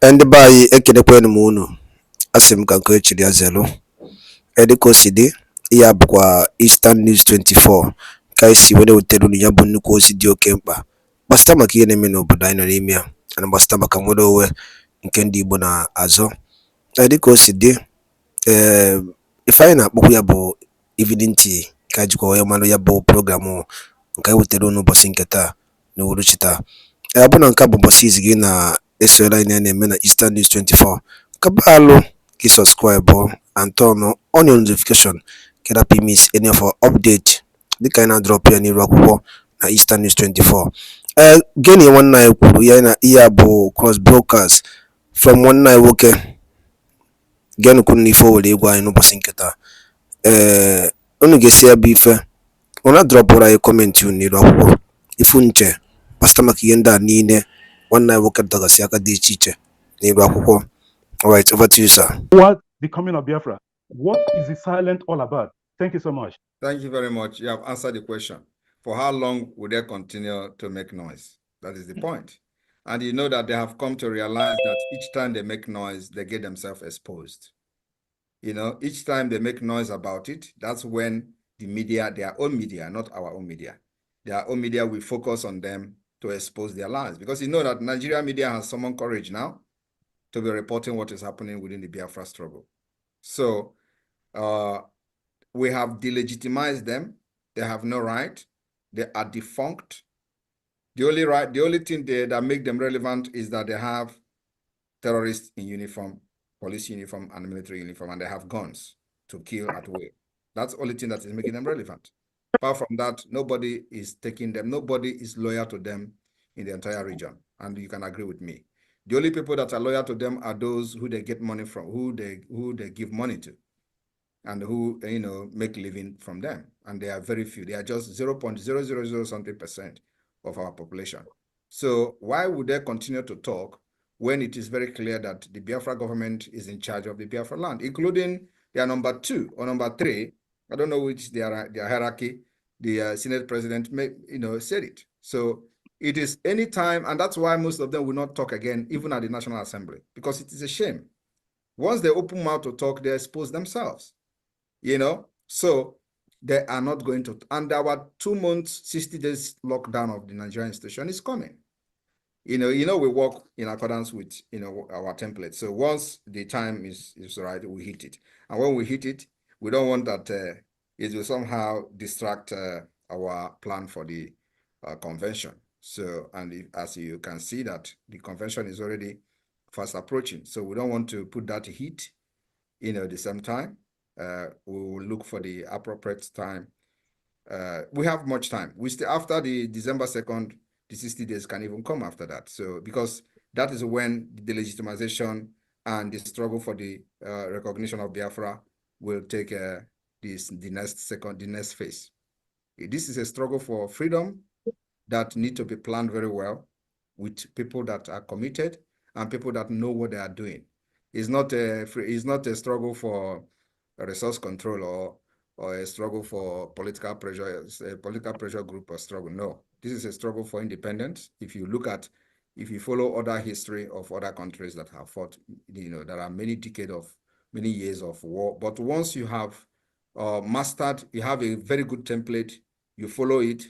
Ndị be anyị ekelekwanụ m unu. Asị m ka nke echiri ya zelu. Dịka o si dị, ya bụkwa Eastern News 24 ka anyị si were wetara unu ya bụ nnukwu ozi dị oke mkpa gbasịta maka ihe na-eme n'obodo anyị nọ n'ime ya na gbasịta maka nnwere onwe nke ndị Igbo na-azọ. Dịka o si dị, ife anyị na-akpọkwa ya bụ evening tea ka jikwa wee mara ya bụ programụ nke anyị wetara unu ụbọchị nke taa n'uhuruchi taa. Ọ bụ na nke a bụ ụbọchị izi gị na-esonyere anyị na-eme na Eastern News 24, kabalụ ka subscribe and turn on your notification ka that miss any of our update dịka anyị na-drop ya n'iru akwụkwọ na Eastern News 24. Gịnị nwanne anyị kwuru ya na ihe bụ cross brokers from nwanne anyị nwoke genụkwuru n'ife o were ịgwa anyị n'ụbọchị nke taa. Unu ga-esi ya bụ ife ụna dropụrụ anyị kọmentị unu n'iru akwụkwọ ifu nche gbasịta maka ihe ndị a niile nwanne anyị nwoke dọgasị aka dị iche iche n'iru akwụkwọ. All right, over to you, sir. What the coming of Biafra? What is the silent all about? Thank you so much. Thank you very much. You have answered the question. For how long will they continue to make noise? That is the point. And you know that they have come to realize that each time they make noise, they get themselves exposed. You know, each time they make noise about it, that's when the media, their own media, not our own media, their own media will focus on them to expose their lies. Because you know that Nigeria media has summoned courage now to be reporting what is happening within the Biafra struggle. So we have delegitimized them. They have no right. They are defunct. The only thing that make them relevant is that they have terrorists in uniform, police uniform, and military uniform, and they have guns to kill at will. That's the only thing that is making them relevant. Apart from that, nobody is taking them. Nobody is loyal to them in the entire region, and you can agree with me. The only people that are loyal to them are those who they get money from, who they give money to, and who make living from them. And they are very few. They are just 0.000 something percent of our population. So why would they continue to talk when it is very clear that the Biafra government is in charge of the Biafra land, including their number 2 or number 3? I don't know which their hierarchy. The Senate president said it. So it is any time, and that's why most of them will not talk again, even at the National Assembly, because it is a shame. Once they open mouth to talk, they expose themselves, So they are not going to. And our 2 months, 60 days lockdown of the Nigerian institution is coming. We work in accordance with our template. So once the time is right, we hit it. And when we hit it, we don't want that it will somehow distract our plan for the convention. So, and as you can see that the convention is already fast approaching. So we don't want to put that heat, at the same time. We will look for the appropriate time. We have much time. We still, after the December 2nd, the 60 days can even come after that. So, because that is when the legitimization and the struggle for the recognition of Biafra will take the next phase. This is a struggle for freedom that need to be planned very well with people that are committed and people that know what they are doing. It's not a struggle for resource control or a struggle for political pressure, a political pressure group or struggle. No, this is a struggle for independence. If you follow other history of other countries that have fought, there are many years of war. But once you have mastered, you have a very good template, you follow it,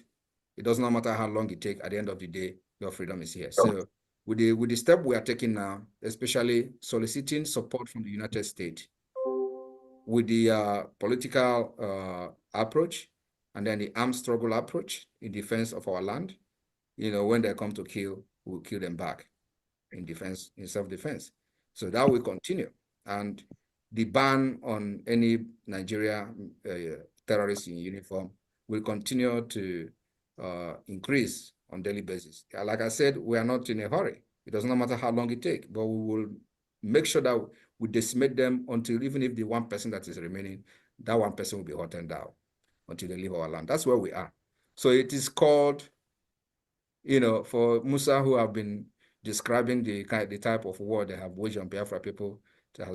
it does not matter how long it takes. At the end of the day, your freedom is here. So with the step we are taking now, especially soliciting support from the United States, with the political approach, and then the armed struggle approach in defense of our land, when they come to kill, we'll kill them back in defense, in self-defense. So that will continue. And the ban on any Nigeria terrorists in uniform will continue to increase on daily basis. Like I said, we are not in a hurry. It does not matter how long it takes, but we will make sure that we decimate them until, even if the one person that is remaining, that one person will be hunted down until they leave our land. That's where we are. So it is called, for Musa, who have been describing the type of war they have waged on Biafra people,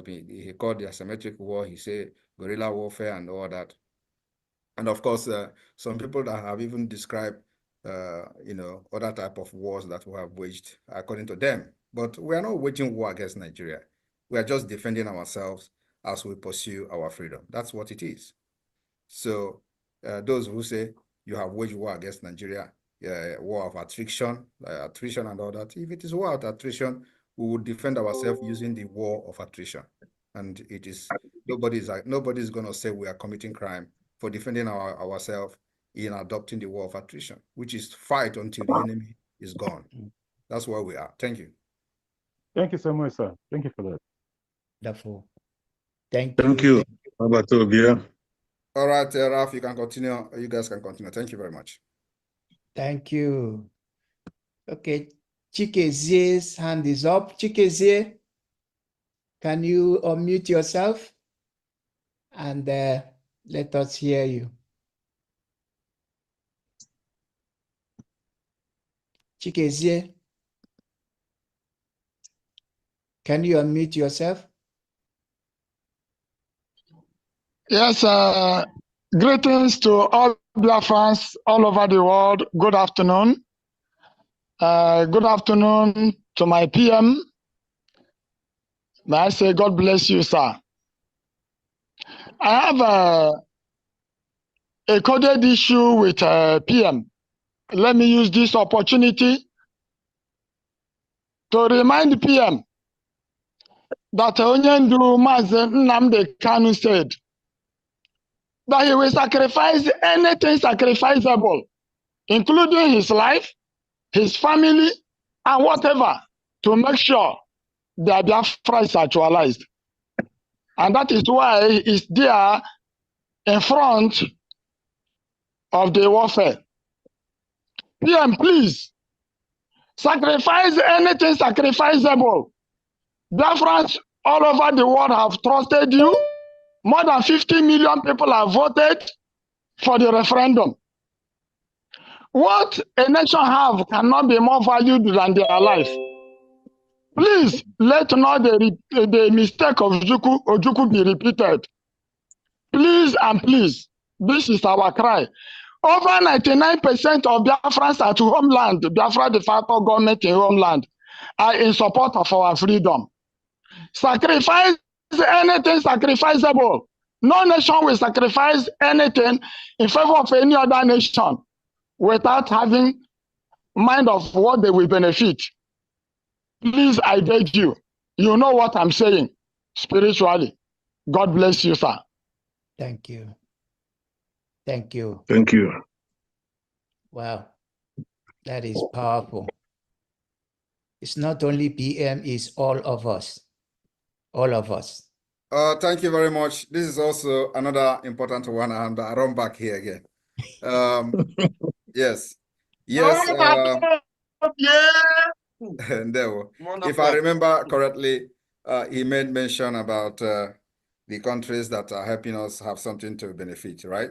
he called the asymmetric war, he said guerrilla warfare and all that. And of course, some people that have even described, other type of wars that we have waged, according to them, But we are not waging war against Nigeria. We are just defending ourselves as we pursue our freedom. That's what it is. So those who say you have waged war against Nigeria, war of attrition and all that, if it is war of attrition, we will defend ourselves using the war of attrition. And it is nobody's going to say we are committing crime for defending ourselves in adopting the war of attrition, which is fight until the enemy is gone. That's where we are. Thank you. Thank you so much, sir. Thank you for that. Wonderful. Thank Thank you. you. How about Obia? All right, Ralph, you can continue. You guys can continue. Thank you very much. Thank you. Okay, Chikeze's hand is up. Chikeze, can you unmute yourself? And let us hear you. Chikeze, can you unmute yourself? Yes, greetings to all Biafrans all over the world. Good afternoon. Good afternoon to my PM. May I say God bless you, sir. I have a coded issue with PM. Let me use this opportunity to remind PM that Onyendu Mazen Nnamdi Kanu said that he will sacrifice anything sacrificable, including his life, his family, and whatever, to make sure that Biafra is actualized. And that is why he's there in front of the warfare. PM, please, sacrifice anything sacrificable. Biafrans all over the world have trusted you. More than 50 million people have voted for the referendum. What a nation have cannot be more valued than their life. Please, let not the mistake of Ojukwu be repeated. Please and please, this is our cry. Over 99% of Biafrans at homeland, Biafra de facto government in homeland, are in support of our freedom. Sacrifice anything sacrificable. No nation will sacrifice anything in favor of any other nation without having mind of what they will benefit. Please, I beg you. You know what I'm saying spiritually. God bless you, sir. Thank you. Thank you. Thank you. Wow, that is powerful. It's not only PM, it's all of us. All of us. Thank you very much. This is also another important one, and I run back here again. Yes. Yes. If I remember correctly, he made mention about the countries that are helping us have something to benefit, right?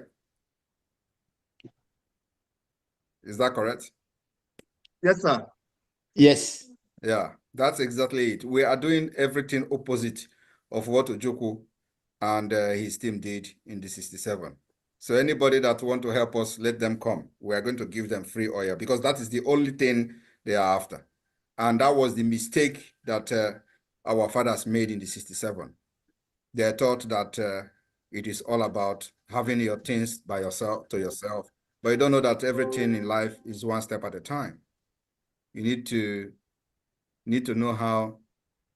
Is that correct? Yes, sir. Yes. Yeah, that's exactly it. We are doing everything opposite of what Ojukwu and his team did in the 67. So anybody that want to help us, let them come. We are going to give them free oil because that is the only thing they are after. And that was the mistake that our fathers made in the 67. They thought that it is all about having your things by yourself, to yourself. But you don't know that everything in life is one step at a time. You need to know how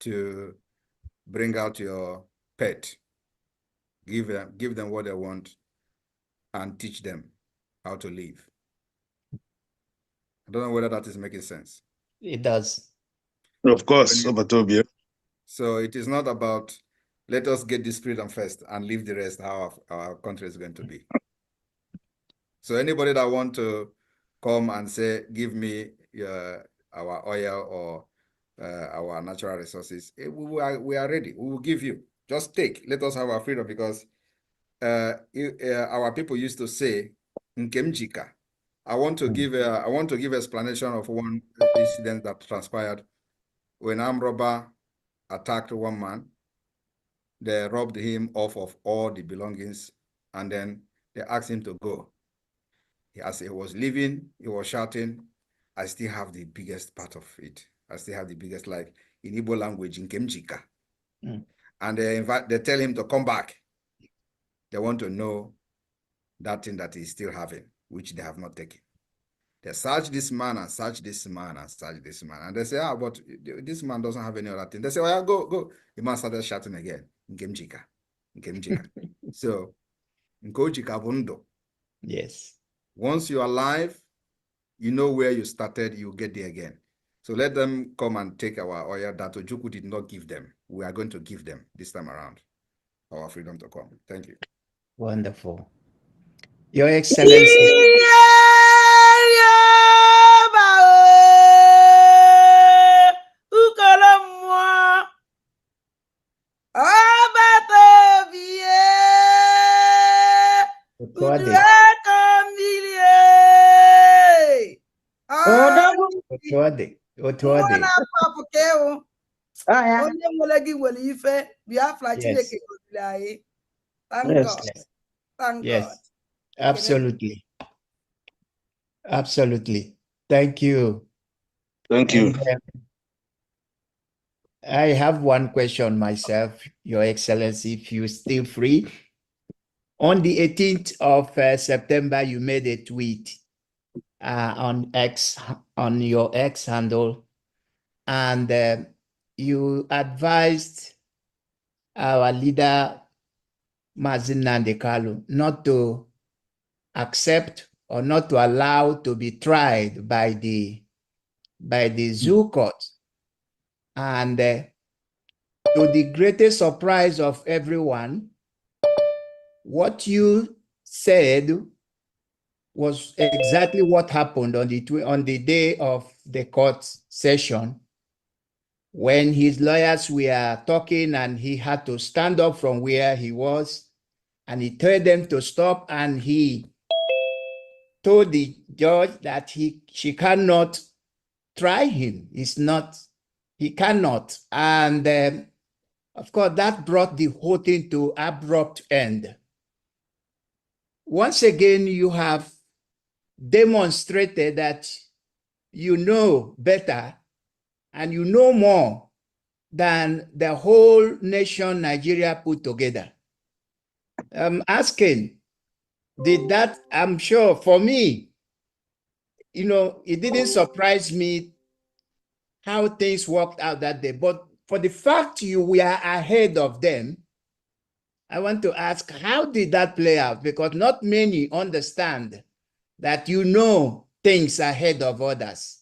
to bring out your pet, give them what they want, and teach them how to live. I don't know whether that is making sense. It does. Of course, Obatobia. So it is not about let us get this freedom first and leave the rest how our country is going to be. So anybody that want to come and say, give me our oil or our natural resources, we are ready. We will give you. Just take. Let us have our freedom because our people used to say, Nkemjika. I want to give explanation of one incident that transpired when armed robber attacked one man. They robbed him off of all the belongings, and then they asked him to go. As he was leaving, he was shouting, "I still have the biggest part of it. I still have the biggest, like in Igbo language, in Kemjika. Mm. And they tell him to come back. They want to know that thing that he's still having, which they have not taken. They search this man and search this man and search this man. And they say, but this man doesn't have any other thing. They say, well, go. The man started shouting again. Nkemjika. So, Nkojika Bundo. Yes. Once you're alive, you know where you started, you get there again. So let them come and take our oil that Ojukwu did not give them. We are going to give them this time around. Our freedom to come. Thank you. Wonderful. Your Excellency. Otuade. Onye nwere gị nwere ife Biafra Chineke goziri anyị. Thank God. Thank God. Absolutely. Absolutely. Thank you. Thank you. And, I have one question myself, Your Excellency, if you're still free. On the 18th of September, you made a tweet on your X handle, and you advised our leader, Mazin Nandekalu, not to accept or not to allow to be tried by the zoo court. And to the greatest surprise of everyone, what you said was exactly what happened on the day of the court session, when his lawyers were talking and he had to stand up from where he was, and he told them to stop, and he told the judge that she cannot try him. He cannot. And of course, that brought the whole thing to abrupt end. Once again, you have demonstrated that you know better and you know more than the whole nation Nigeria put together. I'm asking, did that, I'm sure for me, it didn't surprise me how things worked out that day, but for the fact you were ahead of them, I want to ask, how did that play out? Because not many understand that you know things ahead of others.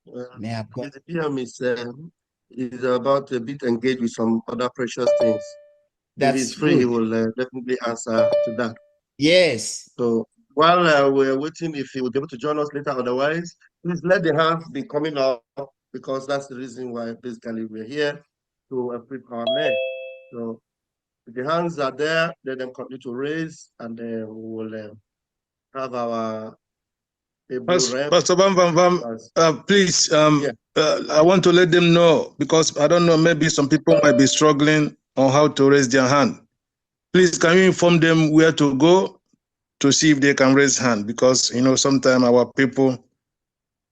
The PM is about a bit engaged with some other precious things. If he's free, he will definitely answer to that. Yes. So while we're waiting, if he will be able to join us later, otherwise, please let the hands be coming up, because that's the reason why basically we're here to equip our men. So if the hands are there, let them continue to raise, and then we will have our Pastor Bam, please, I want to let them know, because I don't know, maybe some people might be struggling on how to raise their hand. Please, can you inform them where to go to see if they can raise hand? Because, sometimes our people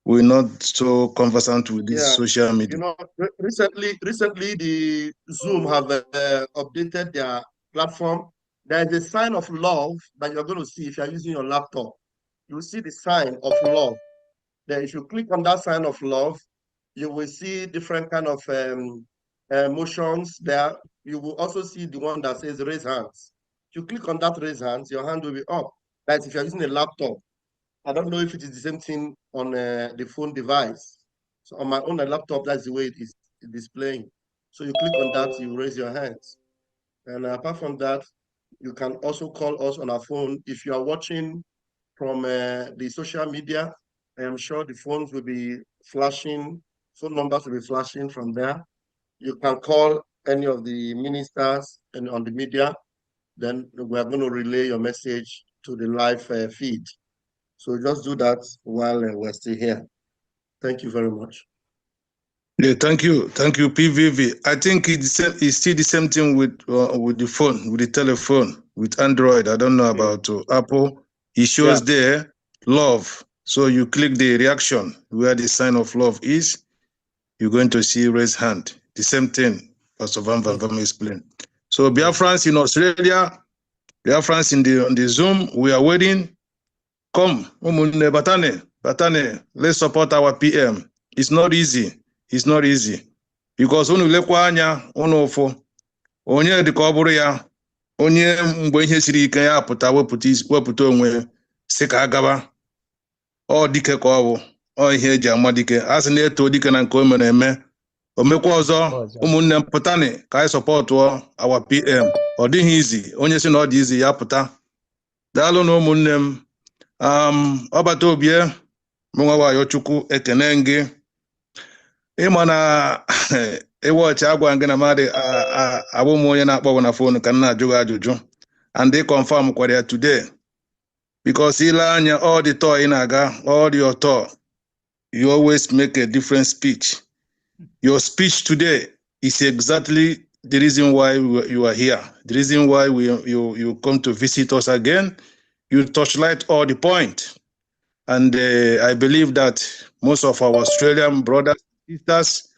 we're not so conversant with this social media. Recently the Zoom have updated their platform. There is a sign of love that you're going to see if you're using your laptop. You see the sign of love. Then if you click on that sign of love, you will see different kind of motions there. You will also see the one that says raise hands. If you click on that raise hands, your hand will be up. That's if you're using a laptop. I don't know if it is the same thing on the phone device. So on my own laptop, that's the way it is displaying. So you click on that, you raise your hands. And apart from that, you can also call us on our phone. If you are watching from the social media, I am sure the phones will be flashing, phone numbers will be flashing from there. You can call any of the ministers and on the media, then we are going to relay your message to the live feed. So just do that while we're still here. Thank you very much. Yeah, thank you, PVV. I think it's still the same thing with the phone, with the telephone, with Android. I don't know about Apple. It shows there love. So you click the reaction where the sign of love is. You're going to see raise hand. The same thing Pastor Van explained. So Biafrans in Australia, Biafrans on the Zoom, we are waiting. Come, Batane, let's support our PM. It's not easy. It's not easy. Because unu lekwa anya unu ụfụ onye dịka ọ bụrụ ya onye mgbe ihe siri ike ya wepụta onwe si ka agaba ọ dike ka ọ bụ ọ ihe eji ama dike a sị na-eto dike na nke o mere eme o mekwa ọzọ ụmụnne m pụtani ka anyị sọpọtụọ our PM ọ dịghị izi onye si na ọ dị izi ya pụta daalụ na ụmụnne m ọbata obie mụnwa wayo chukwu ekene gị ịma na ịwọchị agwa gị na mmadụ abụ m onye na-akpọ na fon ka m na-ajụ gị ajụjụ and they confirm kwara ya today because ile anya all the tour ị na-aga all your tour you always make a different speech. Your speech today is exactly the reason why you are here, the reason why you come to visit us again. You touchlight all the point. And I believe that most of our Australian brothers and sisters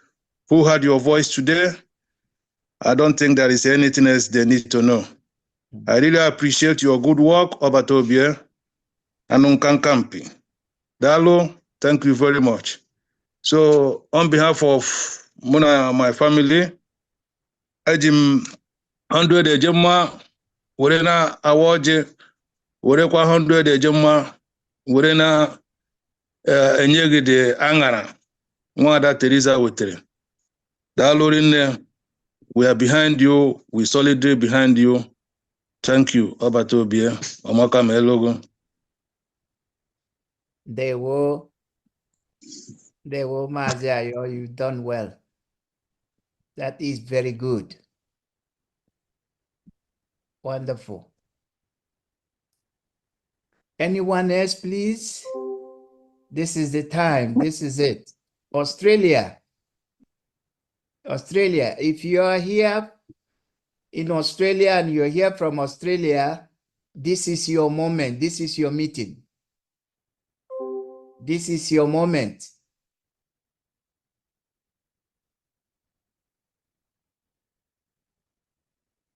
who heard your voice today, I don't think there is anything else they need to know. I really appreciate your good work, Obatobie and Unkankampi. Dalo, thank you very much. So on behalf of Muna, my family, Ajim 100 ejema, Werena awoje, Werekwa 100 ejema, Werena enyegide angara, Mwada Teresa Wetere. Dalorine, we are behind you, we solidly behind you. Thank you, Obatobie, Omaka Melogo. They will Maziayo, you've done well. That is very good. Wonderful. Anyone else, please? This is the time. This is it. Australia, if you are here in Australia and you're here from Australia, this is your moment. This is your meeting. This is your moment.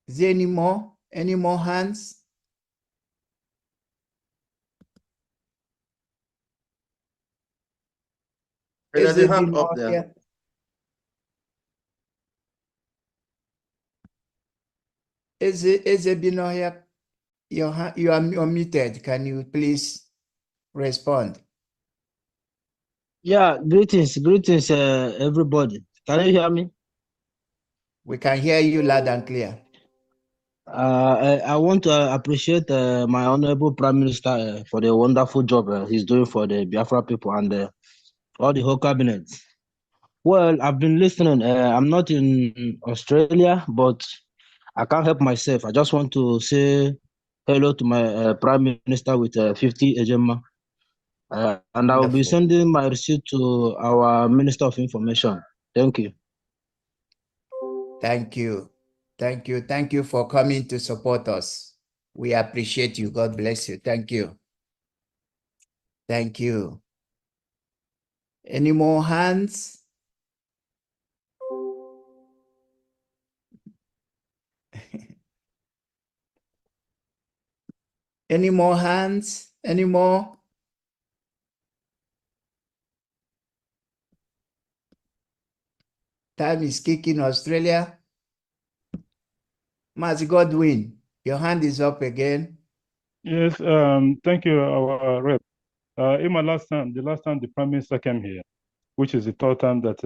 Is there any more hands? There's a hand up there. Here? Is it been here? You are unmuted. Can you please respond? Yeah, greetings, everybody. Can you hear me? We can hear you loud and clear. I want to appreciate my honorable Prime Minister for the wonderful job he's doing for the Biafra people and all the whole cabinet. Well, I've been listening. I'm not in Australia, but I can't help myself. I just want to say hello to my Prime Minister with 50 Ejema. And I will be sending my receipt to our Minister of Information. Thank you. Thank you. Thank you. Thank you for coming to support us. We appreciate you. God bless you. Thank you. Thank you. Any more hands? Any more hands? Any more? Time is kicking Australia. Mazi Godwin, your hand is up again. Yes, thank you, our rep. In my the last time the Prime Minister came here, which is the third time that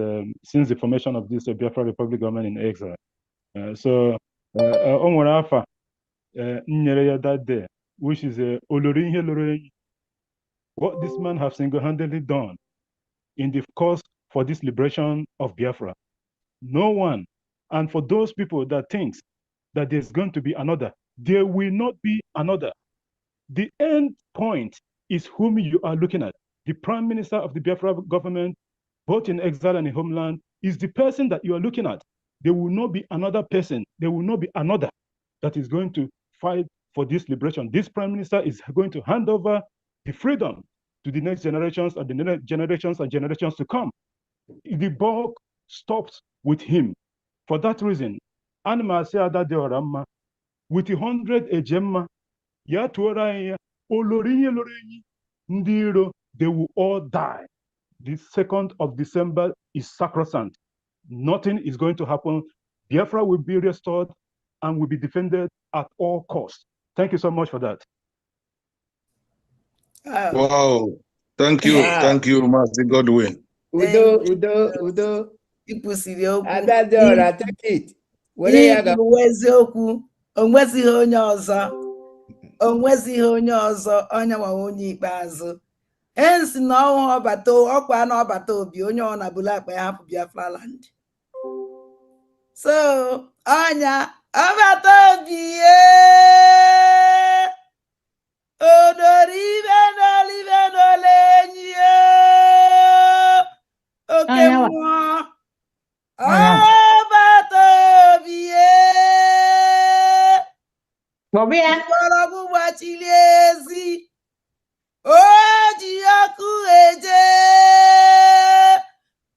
since the formation of this Biafra Republic government in exile. So, Onwarafa, that day, which is what this man has single-handedly done in the cause for this liberation of Biafra. No one, and for those people that thinks that there's going to be another, there will not be another. The end point is whom you are looking at. The Prime Minister of the Biafra government, both in exile and in homeland, is the person that you are looking at. There will not be another person. There will not be another that is going to fight for this liberation. This prime minister is going to hand over the freedom to the next generations and the next generations and generations to come. The bulk stops with him. For that reason, Anima Seada de Orama, with 100 ejemma, ya tuora olorinye ndiro, they will all die. The 2nd of December is sacrosanct. Nothing is going to happen. Biafra will be restored and will be defended at all costs. Thank you so much for that. Wow. Thank you. Wow. Thank you, Master Godwin. Udo. Ikwusiri okwu. Adadora, take it. Ikwu eziokwu, onwezighị onye ọzọ. Onwezighị onye ọzọ, onye nwa onye ikpeazụ. Hence na ọkwa na ọbata obi, onye ọ na-abụla akpa ya hapụ Biafra land. So, ọnya, ọbata obi odoribe n'olenyi oke mmụọ. Ọbata obi mgbọrọgwụ gbachiri ezi, o ji ọkụ eje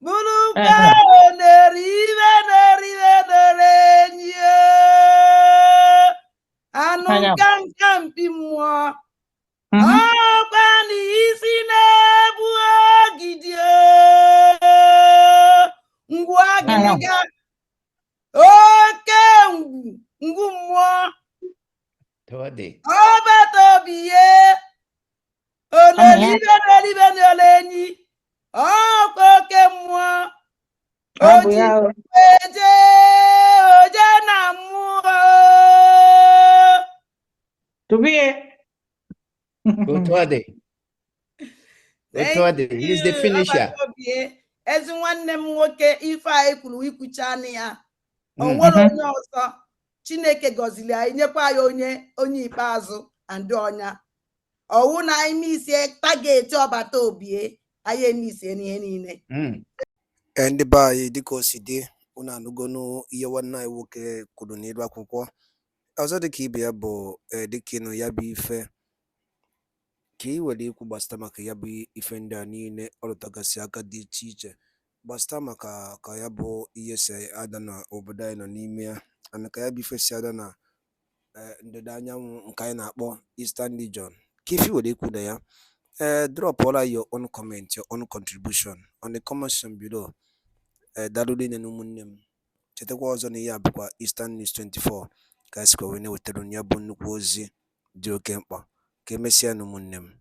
bụrụkwa oneribe n'olenyi anụ nka mpi mmụọ. Ọkwa n'isi na-ebu ogidi ngwu agịnịga, oke ngwu mmụọ. Ọbata obi ololibe n'olenyi, ọkwa oke mmụọ. Oji oje na mmụọ. He's the finisher. Ezi nwanne m nwoke ife anyị kwuru ikwuchana ya. O nwere onye ọzọ. Chineke gọziri anyị, nyekwa anyị onye ikpeazụ andị ọnya. Ọwụ na anyị misie tageti ọbata obi, anyị emisie n'ihe niile. Ndị be anyị dịka o si dị, unu anụgonu ihe nwanne anyị nwoke kwuru n'elu akwụkwọ. Ọzọ dịka ibe ya bụ dịka ịnụ ya bụ ife ka ị were ikwu gbasịta maka ya bụ ife ndị a niile ọ rụtagasị aka dị iche iche gbasịta maka ka ya bụ ihe si ada na obodo anyị nọ n'ime ya, ana ka ya bụ ife si ada na ndịda anyanwụ nke anyị na-akpọ Eastern Region. Ka ife were ikwu na ya, drop all your own comment, your own contribution on the comment section below. Dalụ niile na ụmụnne m, chetakwa ọzọ na ihe a bụkwa Eastern News 24 ka esikwa wee na-wetara ya bụ nnukwu ozi dị oke mkpa. Ka emesịa na ụmụnne m.